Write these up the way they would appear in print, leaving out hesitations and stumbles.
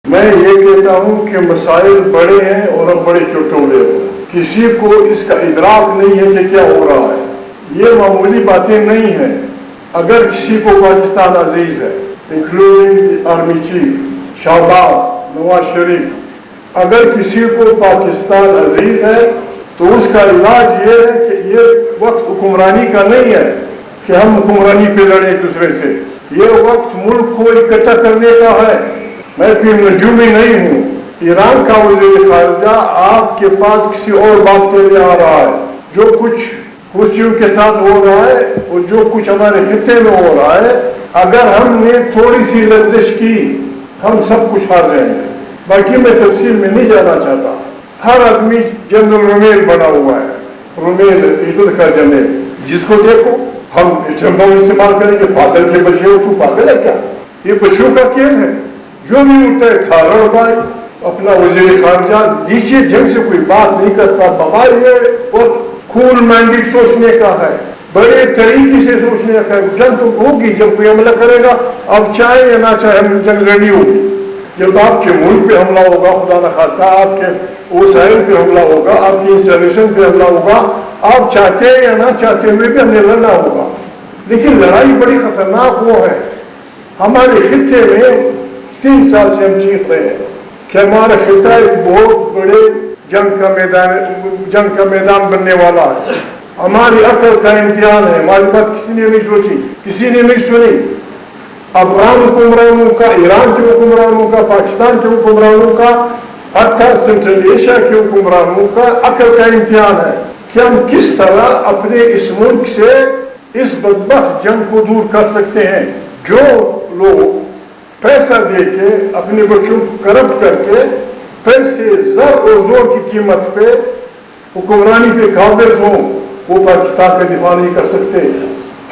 میں یہ کہتا ہوں کہ مسائل بڑے ہیں اور اب بڑے چٹولے ہو، کسی کو اس کا ادراک نہیں ہے کہ کیا ہو رہا ہے. یہ معمولی باتیں نہیں ہیں. اگر کسی کو پاکستان عزیز ہے، including army chief Shahbaz Nawaz Sharif, اگر کسی کو پاکستان عزیز ہے تو اس کا علاج یہ ہے کہ یہ وقت حکمرانی کا نہیں ہے کہ ہم حکمرانی پہ لڑیں ایک دوسرے سے. یہ وقت ملک کو اکٹھا کرنے کا ہے. میں کوئی نجومی نہیں ہوں. ایران کا وزیر خارجہ آپ کے پاس کسی اور بات کے لیے آ رہا ہے. جو کچھ حوثیوں کے ساتھ ہو رہا ہے اور جو کچھ ہمارے خطے میں ہو رہا ہے، اگر ہم نے تھوڑی سی لغزش کی ہم سب کچھ ہار جائیں گے. باقی میں تفصیل میں نہیں جانا چاہتا. ہر آدمی جنرل رومیل بنا ہوا ہے، رومیل عیدل کا جنرل، جس کو دیکھو ہم استعمال کریں کہ پاگل کے بچے ہو. تو پاگل ہے کیا؟ یہ بچوں کا کھیل ہے. جو بھی اٹھتا ہے تھارڑ بھائی اپنا وزیر خارجہ نیچے جنگ سے کوئی بات نہیں کرتا. بغیر یہ بہت کول مائنڈڈ سوچنے کا ہے، بڑے طریقے سے سوچنے کا ہے. جنگ تو ہوگی جب کوئی حملہ کرے گا، اب چاہے یا نہ چاہے ہم جنگ لڑنی ہوگی. جب آپ کے ملک پہ حملہ ہوگا، خدا نخواستہ آپ کے وسائل پہ حملہ ہوگا، آپ کی انسٹالیشن پہ حملہ ہوگا، آپ چاہتے یا نہ چاہتے ہوئے بھی ہمیں لڑنا ہوگا. لیکن لڑائی بڑی خطرناک وہ ہے. ہمارے خطے میں 3 سال سے ہم چیخ رہے ہیں کہ ہمارا خطہ ایک بہت بڑے جنگ کا میدان بننے والا ہے. ہماری عقل کا امتحان ہے. ہماری بات کسی نے نہیں سوچی، کسی نے نہیں سنی. افغان حکمرانوں کا، ایران کے حکمرانوں کا، پاکستان کے حکمرانوں کا، حتیٰ سینٹرل ایشیا کے حکمرانوں کا عقل کا امتحان ہے کہ ہم کس طرح اپنے اس ملک سے اس بدبخت جنگ کو دور کر سکتے ہیں. جو لوگ پیسہ دے کے اپنے بچوں کو کرپٹ کر کے پیسے زر اور زور کی قیمت پہ حکمرانی پہ قابض ہوں، وہ پاکستان کا دفاع نہیں کر سکتے.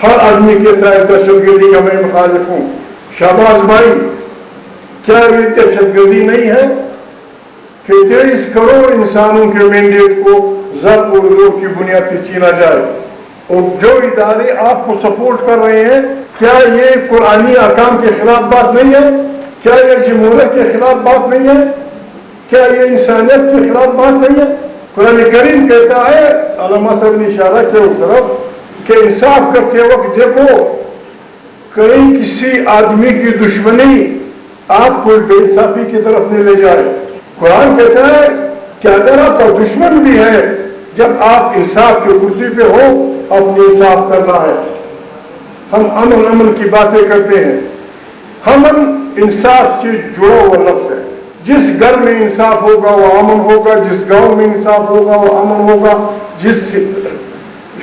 ہر آدمی کہتا ہے دہشت گردی کا میں مخالف ہوں. شہباز بھائی، کیا یہ دہشت گردی نہیں ہے کہ 23 کروڑ انسانوں کے مینڈیٹ کو زر اور زور کی بنیاد پہ چھینا جائے؟ اور جو ادارے آپ کو سپورٹ کر رہے ہیں، کیا یہ قرآنی احکام کے خلاف بات نہیں ہے؟ کیا یہ جمہوریت کے خلاف بات نہیں ہے؟ کیا یہ انسانیت کے خلاف بات نہیں ہے؟ قرآن کریم کہتا ہے، علامہ صاحب نے اشارہ کیا اس طرف، کہ انصاف کرتے وقت دیکھو کہیں کسی آدمی کی دشمنی آپ کو بے انصافی کی طرف نہیں لے جائے. قرآن کہتا ہے کہ اگر آپ کا دشمن بھی ہے، جب آپ انصاف کی کرسی پہ ہو، اپنے انصاف کرنا ہے. ہم امن کی باتیں کرتے ہیں. امن انصاف سے جڑا ہوا لفظ ہے. جس گھر میں انصاف ہوگا وہ امن ہوگا، جس گاؤں میں انصاف ہوگا وہ امن ہوگا، جس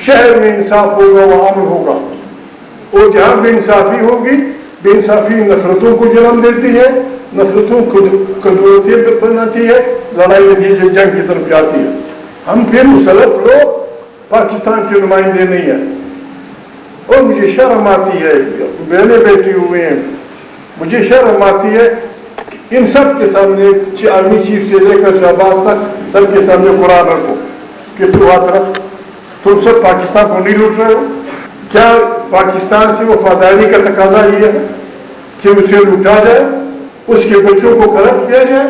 شہر میں انصاف ہوگا وہ امن ہوگا. اور جہاں بے انصافی ہوگی، بے انصافی نفرتوں کو جنم دیتی ہے، نفرتوں کو قدرتیں بناتی ہے، لڑائی نتیجے جنگ کی طرف جاتی ہے. ہم پھر مسلط لوگ پاکستان کے نمائندے نہیں ہیں. اور مجھے شرم آتی ہے، بہنیں بیٹھی ہوئے ہیں، مجھے شرم آتی ہے کہ ان سب کے سامنے آرمی چیف سے لے کر شہباز تک سب کے سامنے قرآن رکھو کہ تو ہاتھ رکھ. تم سب پاکستان کو نہیں لوٹ رہے ہو؟ کیا پاکستان سے وفاداری کا تقاضا یہ ہے کہ اسے لوٹا جائے، اس کے بچوں کو کرپٹ کیا جائے؟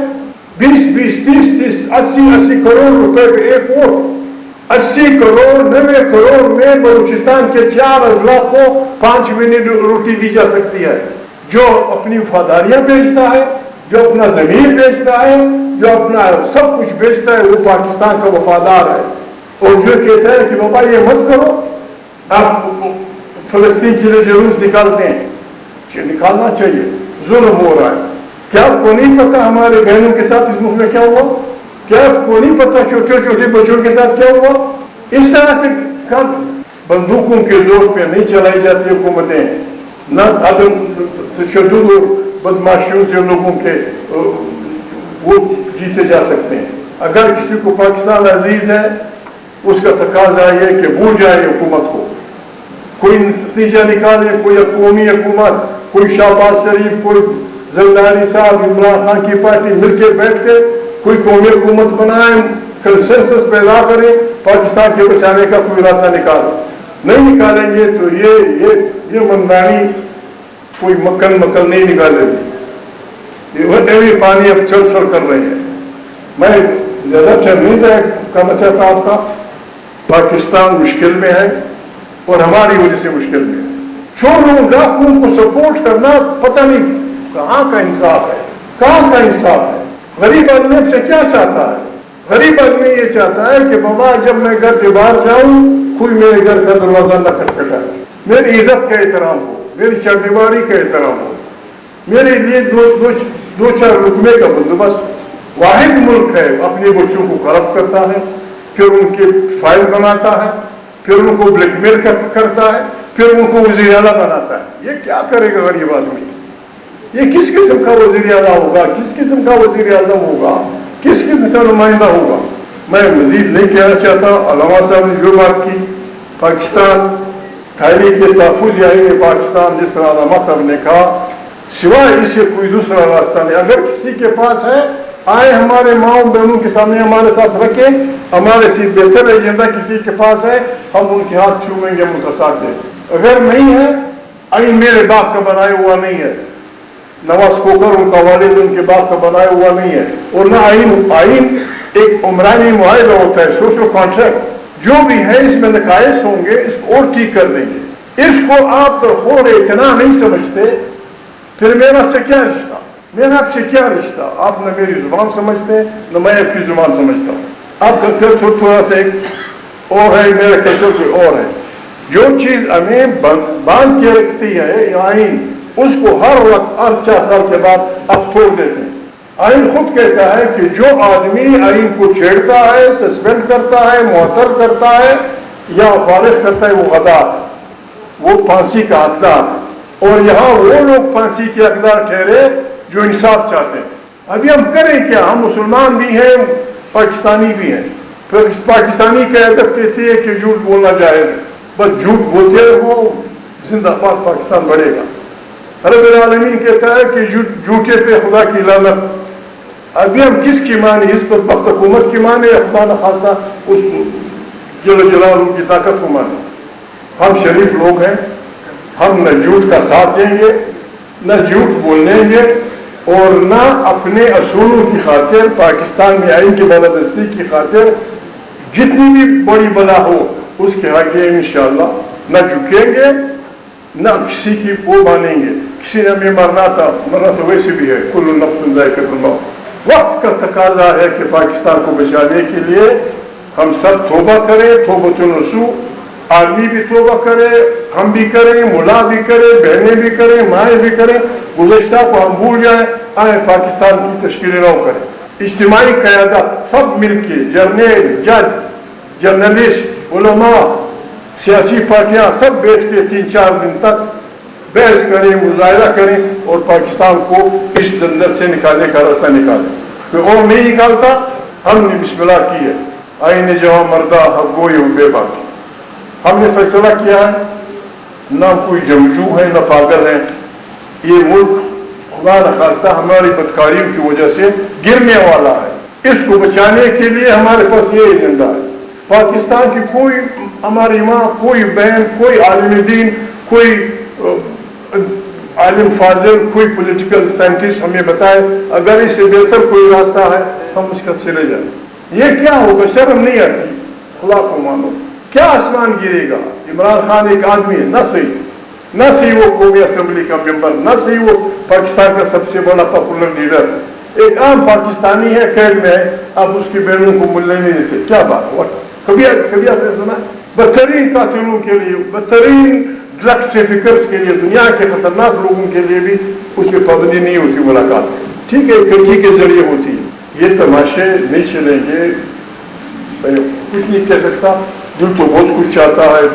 20 30 80 کروڑ روپے پہ ایک ووٹ، 80 کروڑ 90 کروڑ میں بلوچستان کے 4 اضلاع کو 5 مہینے روٹی دی جا سکتی ہے. جو اپنی وفاداریاں بیچتا ہے، جو اپنا زمین بیچتا ہے، جو اپنا سب کچھ بیچتا ہے، وہ پاکستان کا وفادار ہے. اور جو کہتا ہے کہ بابا یہ مت کرو، آپ فلسطین کے لیے جلوس نکالتے ہیں، کہ نکالنا چاہیے، ظلم ہو رہا ہے. کیا آپ کو نہیں پتا ہمارے بہنوں کے ساتھ اس ملک میں کیا ہوا؟ کیا آپ کو نہیں پتا چھوٹے چھوٹے بچوں کے ساتھ کیا ہوا؟ اس طرح سے بندوقوں کے زور پہ نہیں چلائی جاتی حکومتیں، نہ تشدد اور بدماشیوں سے لوگوں کے وہ جیتے جا سکتے ہیں. اگر کسی کو پاکستان عزیز ہے، اس کا تقاضا یہ کہ بھول جائے حکومت کو، کوئی نتیجہ نکالے، کوئی قومی حکومت، کوئی شہباز شریف، کوئی زرداری صاحب، عمران خان کی پارٹی مل کے بیٹھ کے کوئی قومی حکومت بنائے، کنسنسس پیدا کرے، پاکستان کے بچانے کا کوئی راستہ نکالے. نہیں نکالیں گے تو یہ منمانی کوئی مکن نہیں نکالے گی. یہ پانی اب چل کر رہے ہیں. میں زیادہ ٹائم نہیں ضائع کرنا چاہتا آپ کا. پاکستان مشکل میں ہے اور ہماری وجہ سے مشکل میں ہے. چوروں ڈاکوؤں کو سپورٹ کرنا پتہ نہیں کہاں کا انصاف ہے, کہاں کا انصاف ہے. غریب آدمی سے کیا چاہتا ہے؟ غریب آدمی یہ چاہتا ہے کہ بابا جب میں گھر سے باہر جاؤں کوئی میرے گھر کا دروازہ نہ کھٹکھٹائے, میری عزت کا احترام ہو, میری چاردیواری کا احترام ہو, میرے لیے دو چار رقمے کا بندوبست. واحد ملک ہے اپنے بچوں کو کرپٹ کرتا ہے, پھر ان کے فائل بناتا ہے, پھر ان کو بلیک میل کرتا ہے, پھر ان کو وزیر اعلیٰ بناتا ہے. یہ کیا کرے گا غریب آدمی؟ یہ کس قسم کا وزیر اعلیٰ ہوگا, کس قسم کا وزیر اعظم ہوگا, کس قسم کا نمائندہ ہوگا؟ میں مزید نہیں کہنا چاہتا. علامہ صاحب نے جو بات کی, پاکستان تحریک تحفظ آئین پاکستان, جس طرح علامہ صاحب نے کہا, سوائے اس سے کوئی دوسرا راستہ نہیں. اگر کسی کے پاس ہے آئے ہمارے ماؤں بہنوں کے سامنے ہمارے ساتھ رکھیں. ہمارے سے بہتر ایجنڈا کسی کے پاس ہے, ہم ان کے ہاتھ چھوئیں گے, ہم ان کا ساتھ دیں. اگر نہیں ہے, آئین میرے باپ کا بنایا ہوا نہیں ہے, نواز کوکر ان کا والد ان کے باپ کا بنایا ہوا نہیں ہے, اور نہ آئین ایک عمرانی معاہدہ ہوتا ہے, سوشل کانٹریکٹ. جو بھی ہے اس میں نقائص ہوں گے, اس کو اور ٹھیک کر دیں گے. اس کو آپ درخور اتنا نہیں سمجھتے, پھر میرا آپ سے کیا رشتہ, میرا آپ سے کیا رشتہ؟ آپ نہ میری زبان سمجھتے نہ میں آپ کی زبان سمجھتا ہوں. آپ کا کلچر تھوڑا سا ایک اور ہے, میرا کلچر کوئی اور ہے. جو چیز ہمیں باندھ کے رکھتی ہے آئین, اس کو ہر وقت ہر 4 سال کے بعد اب توڑ دیتے ہیں. آئین خود کہتا ہے کہ جو آدمی آئین کو چھیڑتا ہے, سسپینڈ کرتا ہے, معطل کرتا ہے یا فارغ کرتا ہے, وہ غدار ہے, وہ پھانسی کا حقدار ہے. اور یہاں وہ لوگ پھانسی کے حقدار ٹھہرے جو انصاف چاہتے ہیں. ابھی ہم کریں کیا؟ ہم مسلمان بھی ہیں, پاکستانی بھی ہیں. پھر پاکستانی قیادت کہتی ہے کہ جھوٹ بولنا جائز ہے, بس جھوٹ بولتے ہیں, وہ زندہ باد پاکستان بڑھے گا. رب العالمین کہتا ہے کہ جھوٹے پہ خدا کی لعنت. ابھی ہم کس کی مانی؟ اس بدبخت حکومت کی مانے یا خدا نخواستہ اس جل جلالہ کی طاقت کو مانے؟ ہم شریف لوگ ہیں, ہم نہ جھوٹ کا ساتھ دیں گے, نہ جھوٹ بولیں گے, اور نہ اپنے اصولوں کی خاطر, پاکستان میں آئین کی بالادستی کی خاطر جتنی بھی بڑی بلا ہو اس کے آگے انشاءاللہ نہ جھکیں گے, نہ کسی کی وہ مانیں گے. کسی نے ہمیں مرنا تھا, مرنا تو ویسے بھی ہے, کل نفس ذائقۃ الموت. وقت کا تقاضا ہے کہ پاکستان کو بچانے کے لیے ہم سب توبہ کریں, توبۃ نصوح. آدمی بھی توبہ کرے, ہم بھی کریں, ملا بھی کرے, بہنیں بھی کریں, مائیں بھی کریں. گزشتہ کو ہم بھول جائیں, آئیں پاکستان کی تشکیل نو کریں. اجتماعی قیادت سب مل کے, جرنیل, جج, جرنلسٹ, علماء, سیاسی پارٹیاں سب بیٹھ کے 3-4 دن تک بحث کریں, مظاہرہ کریں, اور پاکستان کو اس دندر سے نکالنے کا راستہ نکالیں. کوئی اور نہیں نکالتا. ہم نے بسم اللہ کی ہے. آئین جہاں مردہ حق گوئے و بے باکی. ہم نے فیصلہ کیا ہے, نہ کوئی جمجو ہے نہ پاگل ہے. یہ ملک خدا نخواستہ ہماری بدکاریوں کی وجہ سے گرنے والا ہے. اس کو بچانے کے لیے ہمارے پاس یہ ایجنڈا ہے. پاکستان کی کوئی ہماری ماں, کوئی بہن, کوئی عالم دین, کوئی عالم فاضل, کوئی پولیٹیکل سائنٹسٹ ہمیں بتائے اگر اس سے بہتر کوئی راستہ ہے ہم اس کا چلے جائیں. یہ کیا ہوگا؟ شرم نہیں آتی؟ خدا کو مانو. کیا آسمان گرے گا؟ عمران خان ایک آدمی ہے, نہ صحیح وہ قومی اسمبلی کا ممبر, نہ صحیح وہ پاکستان کا سب سے بڑا پاپولر لیڈر. ایک عام پاکستانی ہے, قید میں ہے, آپ اس کی بہنوں کو ملنے نہیں دیتے. کیا بات ہوا؟ کبھی آپ نے سنا؟ بدترین قاتلوں کے لیے, بدترین ڈرگ ٹریفکرز کے لیے, دنیا کے خطرناک لوگوں کے لیے بھی اس میں پابندی نہیں ہوتی ملاقات. ٹھیک ہے, کھڑکی کے ذریعے ہوتی ہے. یہ تماشے نہیں چلیں گے. کچھ نہیں کہہ سکتا, دل تو بہت کچھ چاہتا ہے.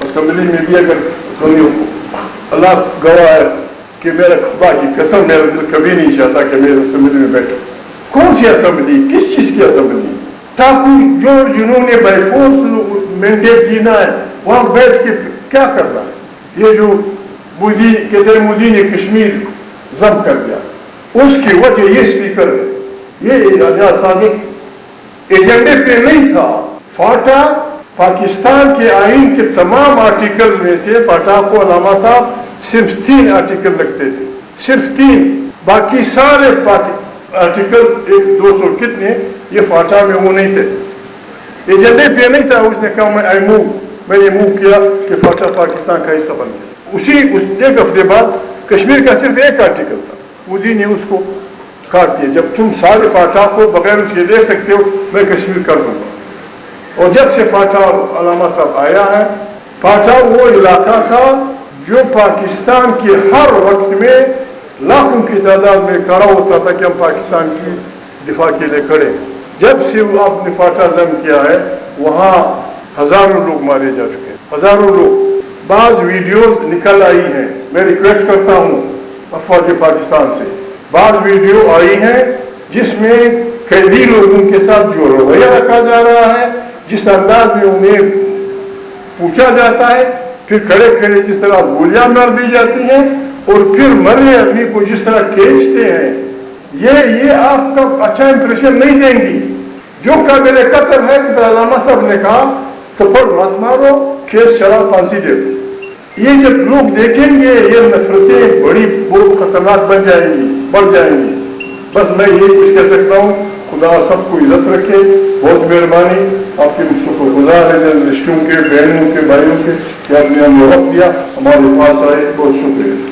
اسمبلی میں بھی اگر اللہ گواہ ہے کہ میرا خدا کی قسم میرا دل کبھی نہیں چاہتا کہ میں اسمبلی میں بیٹھوں. کون سی اسمبلی؟ کس چیز کی اسمبلی؟ تاکہ جنہوں نے بائی فورس مینڈیٹ جینا ہے وہاں بیٹھ کے کیا کرنا ہے؟ یہ جو مودی کہتے ہیں مودی نے کشمیر ضبط کر دیا, اس کی وجہ یہ اسپیکر ہے. یہ اعجاز صادق ایجنڈے پہ نہیں تھا. فاٹا پاکستان کے آئین کے تمام آرٹیکلز میں سے فاٹا کو علامہ صاحب صرف 3 آرٹیکل لگتے تھے, صرف 3. باقی سارے آرٹیکل 200 کتنے یہ فاٹا میں وہ نہیں تھے، ایجنڈے پہ نہیں تھا. اس نے کہا میں نے موو کیا کہ فاٹا پاکستان کا حصہ بن گیا. اس ایک ہفتے بعد کشمیر کا صرف ایک آرٹیکل تھا، مودی نے اس کو کاٹ دیا. جب تم سارے فاٹا کو بغیر اس کے لے سکتے ہو، میں کشمیر کر دوں گا. اور جب سے فاٹا علامہ صاحب آیا ہے، فاٹا وہ علاقہ تھا جو پاکستان کے ہر وقت میں لاکھوں کی تعداد میں کھڑا ہوتا تھا کہ ہم پاکستان کی دفاع کے لیے کھڑے. جب سے وہ آپ نے فاٹا ضم کیا ہے، وہاں ہزاروں لوگ مارے جا چکے ہیں، ہزاروں لوگ. بعض ویڈیوز نکل آئی ہیں، میں ریکویسٹ کرتا ہوں افواج پاکستان سے، بعض ویڈیو آئی ہیں جس میں قیدی لوگوں کے ساتھ جو رویہ رکھا جا رہا ہے، جس انداز میں انہیں پوچھا جاتا ہے، پھر کھڑے کھڑے جس طرح گولیاں مار دی جاتی ہیں، اور پھر مرے آدمی کو جس طرح کھینچتے ہیں، یہ آپ کا اچھا امپریشن نہیں دیں گی. جو قابل قتل ہے، جس طرح علامہ صاحب نے کہا، تھپڑ مت مارو، کیس چلا، پھانسی دے دو. یہ جب لوگ دیکھیں گے، یہ نفرتیں بڑی بہت خطرناک بڑھ جائیں گی. بس میں یہی کچھ کہہ سکتا ہوں. خدا سب کو عزت رکھے. بہت مہربانی، آپ کے شکر گزار ہے جرنلسٹوں کے، بہنوں کے، بھائیوں کے کہ آپ نے ہمیں وقت دیا، ہمارے پاس آئے. بہت شکریہ.